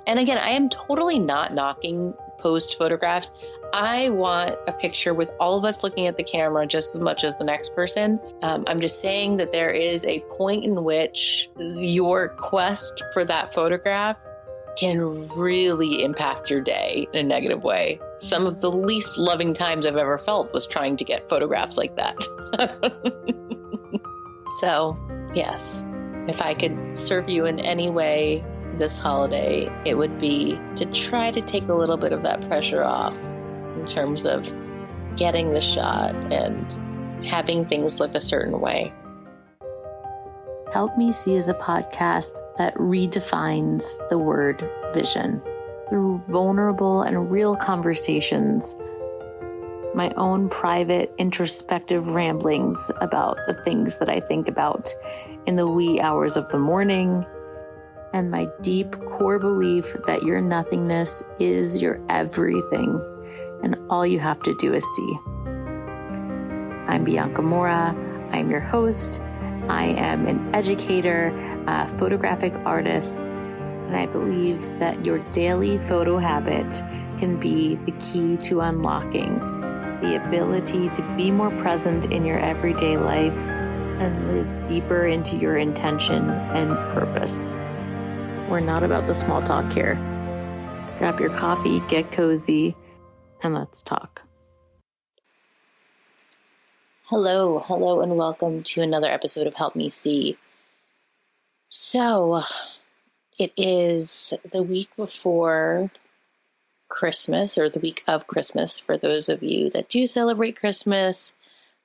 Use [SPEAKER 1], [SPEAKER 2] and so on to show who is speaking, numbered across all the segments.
[SPEAKER 1] And again, I am totally not knocking post photographs. I want a picture with all of us looking at the camera just as much as the next person. I'm just saying that there is a point in which your quest for that photograph can really impact your day in a negative way. Some of the least loving times I've ever felt was trying to get photographs like that. So, yes, if I could serve you in any way this holiday, it would be to try to take a little bit of that pressure off in terms of getting the shot and having things look a certain way. Help Me See is a podcast that redefines the word vision through vulnerable and real conversations, my own private introspective ramblings about the things that I think about in the wee hours of the morning, and my deep core belief that your nothingness is your everything, and all you have to do is see. I'm Bianca Mora. I'm your host. I am an educator, a photographic artist, and I believe that your daily photo habit can be the key to unlocking the ability to be more present in your everyday life and live deeper into your intention and purpose. We're not about the small talk here. Grab your coffee, get cozy, and let's talk. Hello, and welcome to another episode of Help Me See. So, it is the week before Christmas, or the week of Christmas for those of you that do celebrate Christmas.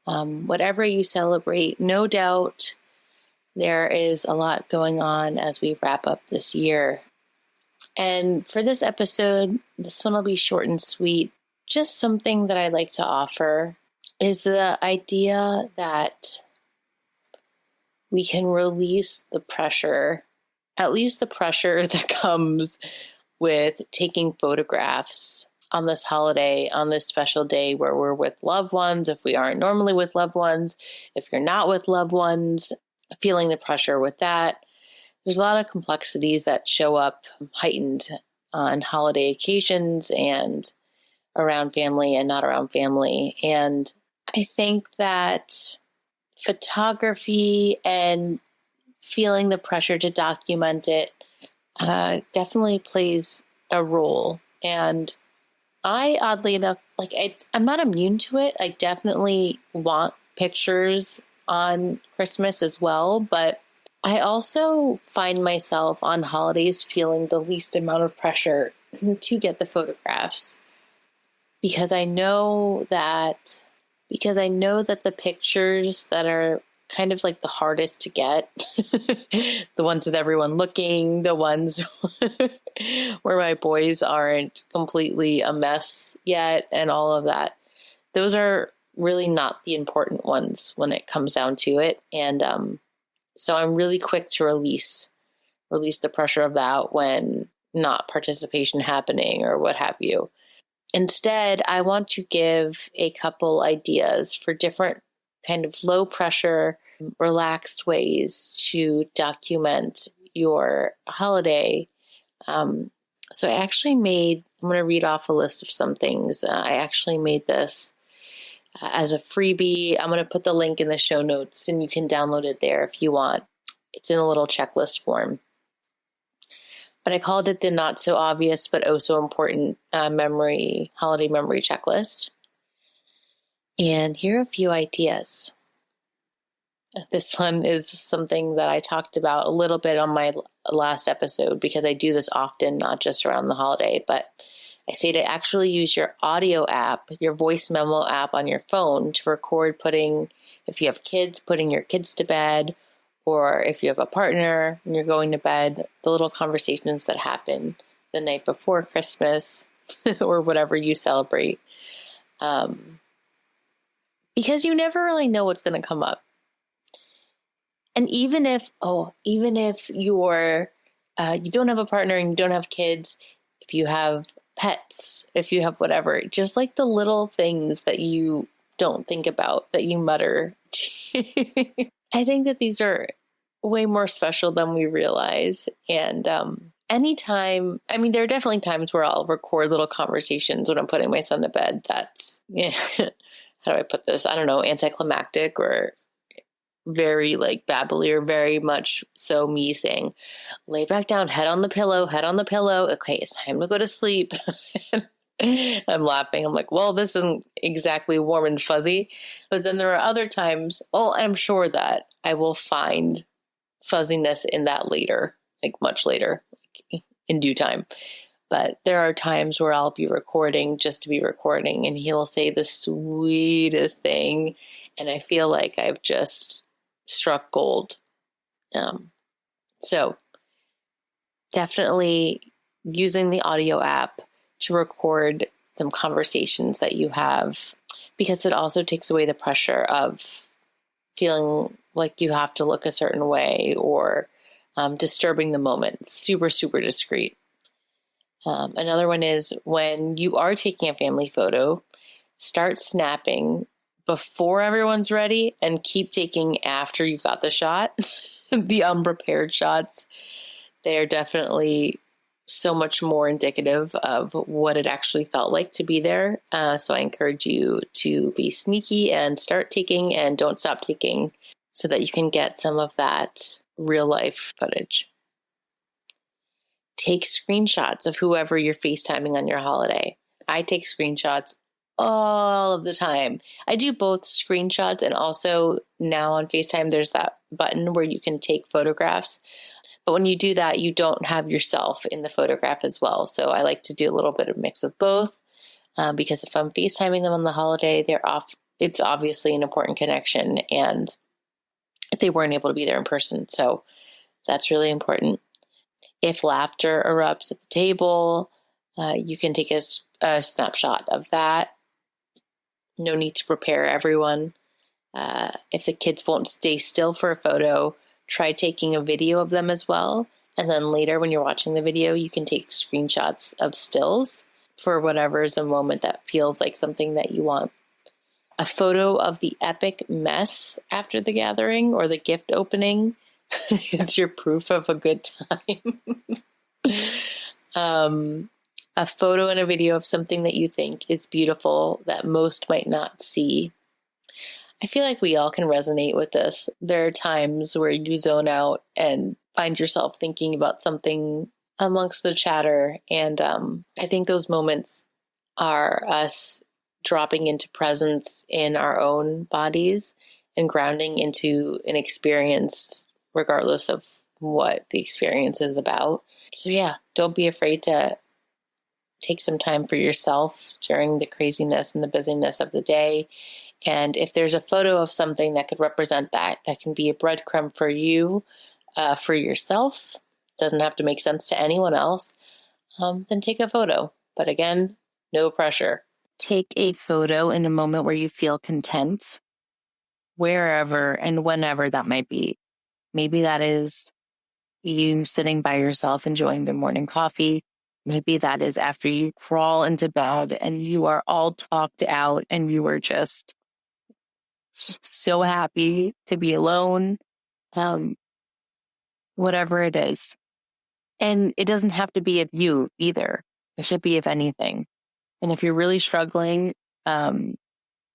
[SPEAKER 1] Whatever you celebrate, no doubt there is a lot going on as we wrap up this year. And for this episode, this one will be short and sweet. Just something that I like to offer is the idea that we can release the pressure, at least the pressure that comes with taking photographs on this holiday, on this special day where we're with loved ones, if we aren't normally with loved ones, if you're not with loved ones, feeling the pressure with that. There's a lot of complexities that show up heightened on holiday occasions and around family and not around family. And I think that photography and feeling the pressure to document it definitely plays a role. And I, oddly enough, I'm not immune to it. I definitely want pictures on Christmas as well, but I also find myself on holidays feeling the least amount of pressure to get the photographs because I know that the pictures that are kind of like the hardest to get, the ones with everyone looking, the ones where my boys aren't completely a mess yet and all of that, those are really not the important ones when it comes down to it. And so I'm really quick to release the pressure of that when not participation happening or what have you. Instead, I want to give a couple ideas for different kind of low pressure, relaxed ways to document your holiday. So I'm going to read off a list of some things. I actually made this as a freebie. I'm going to put the link in the show notes and you can download it there if you want. It's in a little checklist form. But I called it the not so obvious but oh so important holiday memory checklist. And here are a few ideas. This one is something that I talked about a little bit on my last episode because I do this often, not just around the holiday, but I say to actually use your audio app, your voice memo app on your phone to record if you have kids, putting your kids to bed, or if you have a partner and you're going to bed, the little conversations that happen the night before Christmas or whatever you celebrate. Because you never really know what's going to come up. And even if you're, you don't have a partner and you don't have kids, if you have pets, if you have whatever, just like the little things that you don't think about, that you mutter. I think that these are way more special than we realize. And anytime, I mean, there are definitely times where I'll record little conversations when I'm putting my son to bed. That's, yeah, how do I put this? I don't know, anticlimactic or very like babbly, or very much so me saying, lay back down, head on the pillow, head on the pillow. Okay, it's time to go to sleep. I'm laughing. I'm like, well, this isn't exactly warm and fuzzy. But then there are other times, oh, I'm sure that I will find fuzziness in that later, like much later, like in due time. But there are times where I'll be recording just to be recording, and he'll say the sweetest thing, and I feel like I've just struck gold. So definitely using the audio app to record some conversations that you have, because it also takes away the pressure of feeling like you have to look a certain way or disturbing the moment. Super, super discreet. Another one is when you are taking a family photo, start snapping before everyone's ready and keep taking after you got the shot. The unprepared shots, they are definitely so much more indicative of what it actually felt like to be there. So I encourage you to be sneaky and start taking and don't stop taking so that you can get some of that real life footage. Take screenshots of whoever you're FaceTiming on your holiday. I take screenshots all of the time. I do both screenshots, and also now on FaceTime, there's that button where you can take photographs. But when you do that, you don't have yourself in the photograph as well. So I like to do a little bit of mix of both because if I'm FaceTiming them on the holiday, it's obviously an important connection, and they weren't able to be there in person. So that's really important. If laughter erupts at the table, you can take a snapshot of that. No need to prepare everyone. If the kids won't stay still for a photo, try taking a video of them as well. And then later when you're watching the video, you can take screenshots of stills for whatever is a moment that feels like something that you want. A photo of the epic mess after the gathering or the gift opening. It's your proof of a good time. A photo and a video of something that you think is beautiful that most might not see. I feel like we all can resonate with this. There are times where you zone out and find yourself thinking about something amongst the chatter. And I think those moments are us dropping into presence in our own bodies and grounding into an experience, regardless of what the experience is about. So yeah, don't be afraid to take some time for yourself during the craziness and the busyness of the day. And if there's a photo of something that could represent that can be a breadcrumb for you, for yourself, doesn't have to make sense to anyone else, then take a photo. But again, no pressure. Take a photo in a moment where you feel content, wherever and whenever that might be. Maybe that is you sitting by yourself enjoying the morning coffee. Maybe that is after you crawl into bed and you are all talked out and you are just so happy to be alone. Whatever it is. And it doesn't have to be of you either. It should be of anything. And if you're really struggling,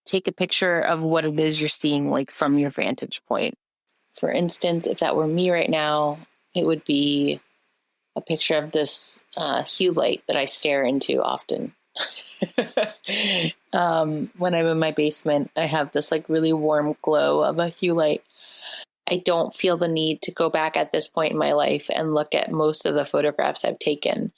[SPEAKER 1] take a picture of what it is you're seeing, like from your vantage point. For instance, if that were me right now, it would be a picture of this hue light that I stare into often. When I'm in my basement, I have this like really warm glow of a hue light. I don't feel the need to go back at this point in my life and look at most of the photographs I've taken.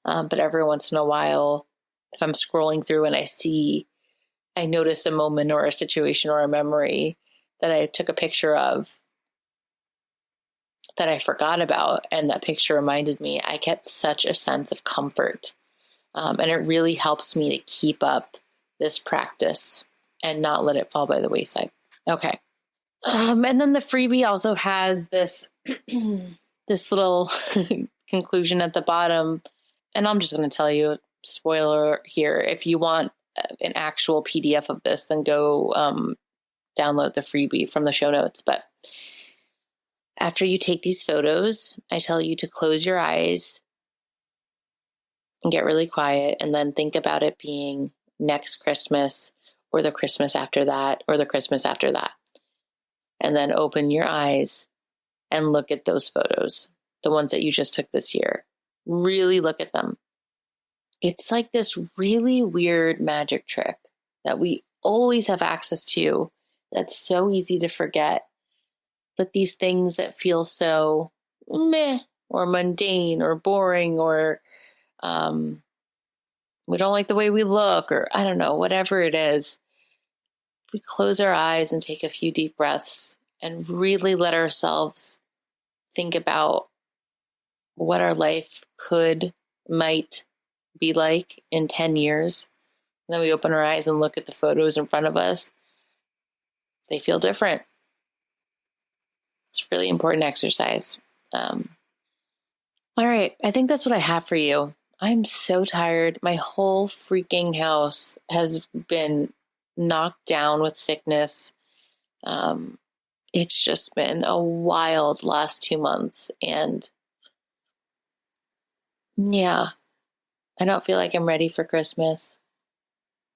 [SPEAKER 1] But every once in a while, if I'm scrolling through and I notice a moment or a situation or a memory that I took a picture of that I forgot about, and that picture reminded me, I get such a sense of comfort. And it really helps me to keep up this practice and not let it fall by the wayside. Okay. And then the freebie also has this, this little conclusion at the bottom. And I'm just going to tell you, spoiler here, if you want an actual PDF of this, then go download the freebie from the show notes. But after you take these photos, I tell you to close your eyes and get really quiet, and then think about it being next Christmas or the Christmas after that or the Christmas after that. And then open your eyes and look at those photos, the ones that you just took this year. Really look at them. It's like this really weird magic trick that we always have access to that's so easy to forget. But these things that feel so meh or mundane or boring or we don't like the way we look, or I don't know, whatever it is, we close our eyes and take a few deep breaths and really let ourselves think about what our life might be like in 10 years. And then we open our eyes and look at the photos in front of us. They feel different. It's a really important exercise. All right. I think that's what I have for you. I'm so tired. My whole freaking house has been knocked down with sickness. It's just been a wild last 2 months. And yeah, I don't feel like I'm ready for Christmas.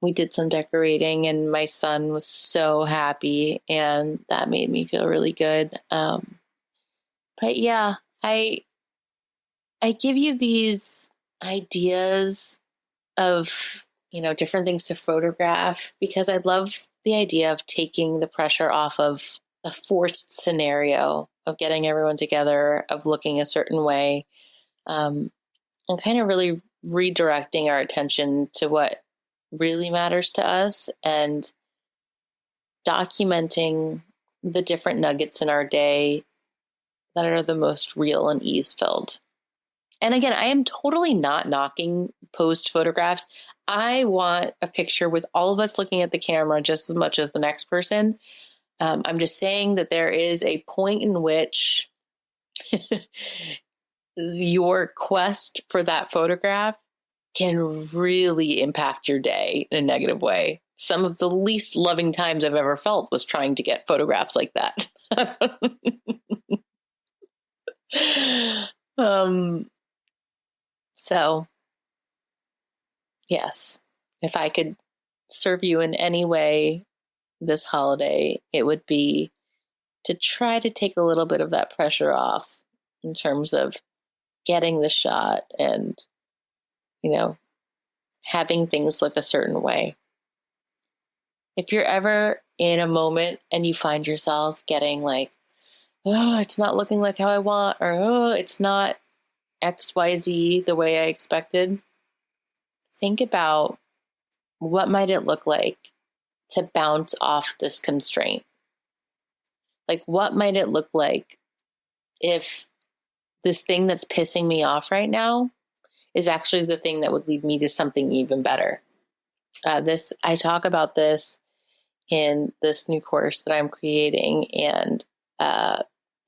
[SPEAKER 1] We did some decorating and my son was so happy and that made me feel really good. But yeah, I give you these ideas of, different things to photograph because I love the idea of taking the pressure off of the forced scenario of getting everyone together, of looking a certain way, and kind of really redirecting our attention to what really matters to us and documenting the different nuggets in our day that are the most real and ease-filled. And again, I am totally not knocking post photographs. I want a picture with all of us looking at the camera just as much as the next person. I'm just saying that there is a point in which your quest for that photograph can really impact your day in a negative way. Some of the least loving times I've ever felt was trying to get photographs like that. So, yes, if I could serve you in any way this holiday, it would be to try to take a little bit of that pressure off in terms of getting the shot and, having things look a certain way. If you're ever in a moment and you find yourself getting like, oh, it's not looking like how I want, or oh, it's not XYZ the way I expected, think about what might it look like to bounce off this constraint. Like, what might it look like if this thing that's pissing me off right now is actually the thing that would lead me to something even better? I talk about this in this new course that I'm creating, and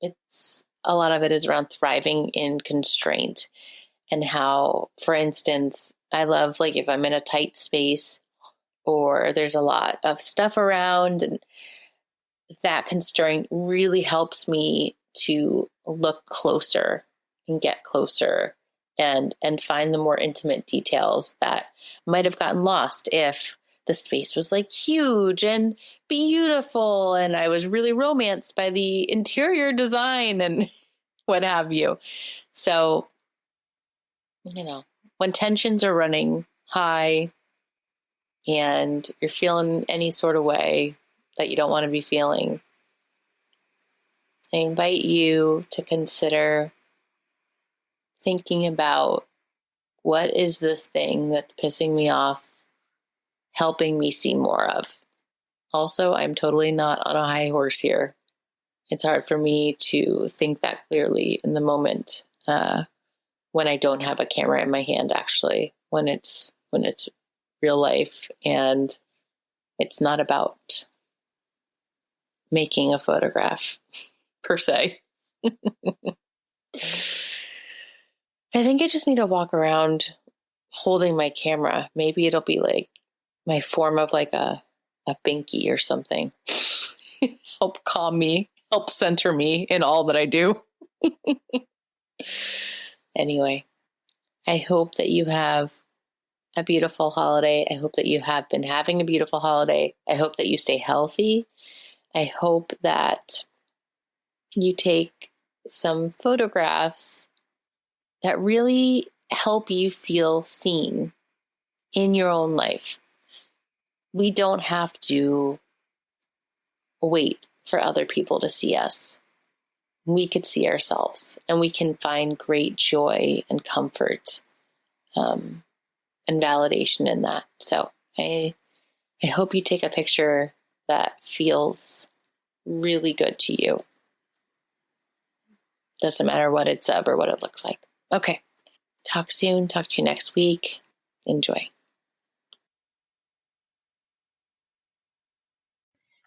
[SPEAKER 1] it's a lot of it is around thriving in constraint and how, for instance, I love like if I'm in a tight space or there's a lot of stuff around, and that constraint really helps me to look closer and get closer and find the more intimate details that might have gotten lost if the space was like huge and beautiful and I was really romanced by the interior design and what have you. So, when tensions are running high and you're feeling any sort of way that you don't want to be feeling, I invite you to consider thinking about, what is this thing that's pissing me off helping me see more of? Also, I'm totally not on a high horse here. It's hard for me to think that clearly in the moment when I don't have a camera in my hand, actually, when it's real life and it's not about making a photograph per se. I think I just need to walk around holding my camera. Maybe it'll be like my form of like a binky or something. Help calm me, help center me in all that I do. Anyway, I hope that you have a beautiful holiday. I hope that you have been having a beautiful holiday. I hope that you stay healthy. I hope that you take some photographs that really help you feel seen in your own life. We don't have to wait for other people to see us. We could see ourselves, and we can find great joy and comfort and validation in that. So I hope you take a picture that feels really good to you. Doesn't matter what it's of or what it looks like. Okay. Talk soon. Talk to you next week. Enjoy.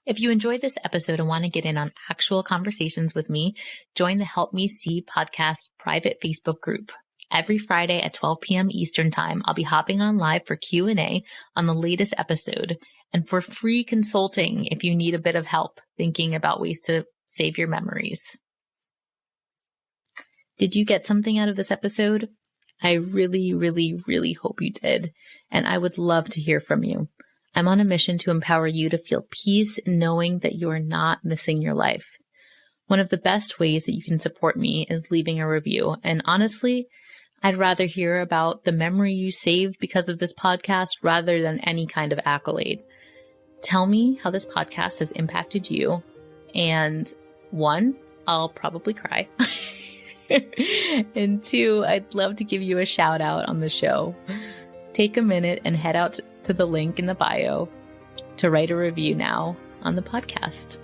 [SPEAKER 1] If you enjoyed this episode and want to get in on actual conversations with me, join the Help Me See podcast private Facebook group. Every Friday at 12 p.m. Eastern Time, I'll be hopping on live for Q&A on the latest episode and for free consulting if you need a bit of help thinking about ways to save your memories. Did you get something out of this episode? I really, really, really hope you did, and I would love to hear from you. I'm on a mission to empower you to feel peace knowing that you are not missing your life. One of the best ways that you can support me is leaving a review. And honestly, I'd rather hear about the memory you saved because of this podcast rather than any kind of accolade. Tell me how this podcast has impacted you. And 1, I'll probably cry. And 2, I'd love to give you a shout out on the show. Take a minute and head out to the link in the bio to write a review now on the podcast.